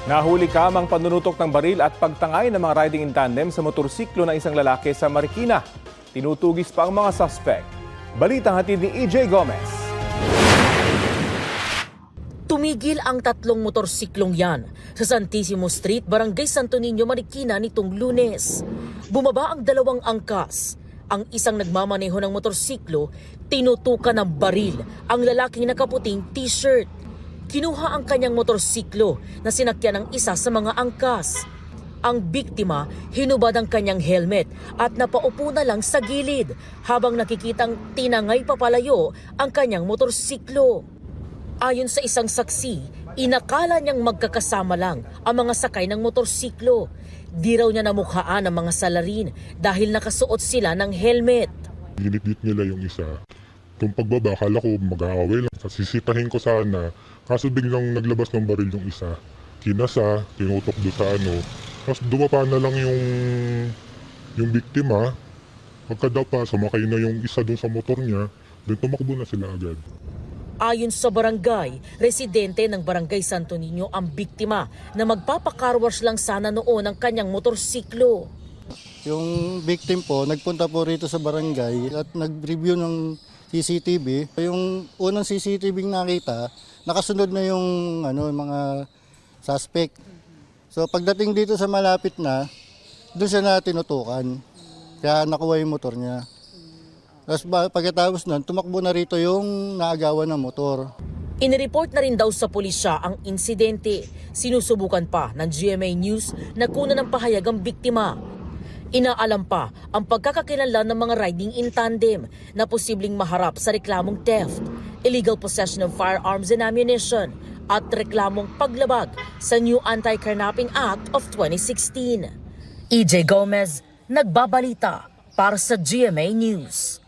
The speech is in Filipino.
Nahuli kamang panunutok ng baril at pagtangay ng mga riding in tandem sa motorsiklo ng isang lalaki sa Marikina. Tinutugis pa ang mga suspect. Balitang hatid ni EJ Gomez. Tumigil ang tatlong motorsiklong yan sa Santissimo Street, Barangay Santo Niño, Marikina nitong Lunes. Bumaba ang dalawang angkas. Ang isang nagmamaneho ng motorsiklo, tinutukan ng baril ang lalaking nakaputing t-shirt. Kinuha ang kanyang motorsiklo na sinakyan ng isa sa mga angkas. Ang biktima, hinubad ang kanyang helmet at napaupo na lang sa gilid habang nakikitang tinangay papalayo ang kanyang motorsiklo. Ayon sa isang saksi, inakala niyang magkakasama lang ang mga sakay ng motorsiklo. Di raw niya namukhaan ang mga salarin dahil nakasuot sila ng helmet. Ginit-git nila yung isa. Itong pagbaba, akala ko mag-aaway lang. Sisitahin ko sana. Kaso biglang naglabas ng baril yung isa. Kinasa, tinutok doon sa ano. Tapos dumapa na lang yung biktima. Pagkadapa, sumakay na yung isa doon sa motor niya. Doon tumakbo na sila agad. Ayon sa barangay, residente ng Barangay Santo Niño ang biktima na magpapakarwash lang sana noon ang kanyang motorsiklo. Yung victim po, nagpunta po rito sa barangay at nag-review ng CCTV. Yung unang CCTV nakita, nakasunod na yung mga suspect. So pagdating dito sa malapit na, doon siya na tinutukan. Kaya nakuha yung motor niya. Tapos pagkatapos nun, tumakbo na rito yung naagawan ng motor. Inireport na rin daw sa pulisya ang insidente. Sinusubukan pa ng GMA News na kunan ng pahayag ang biktima. Inaalam pa ang pagkakakilanlan ng mga riding in tandem na posibleng maharap sa reklamong theft, illegal possession of firearms and ammunition at reklamong paglabag sa New Anti-Kidnapping Act of 2016. EJ Gomez, nagbabalita para sa GMA News.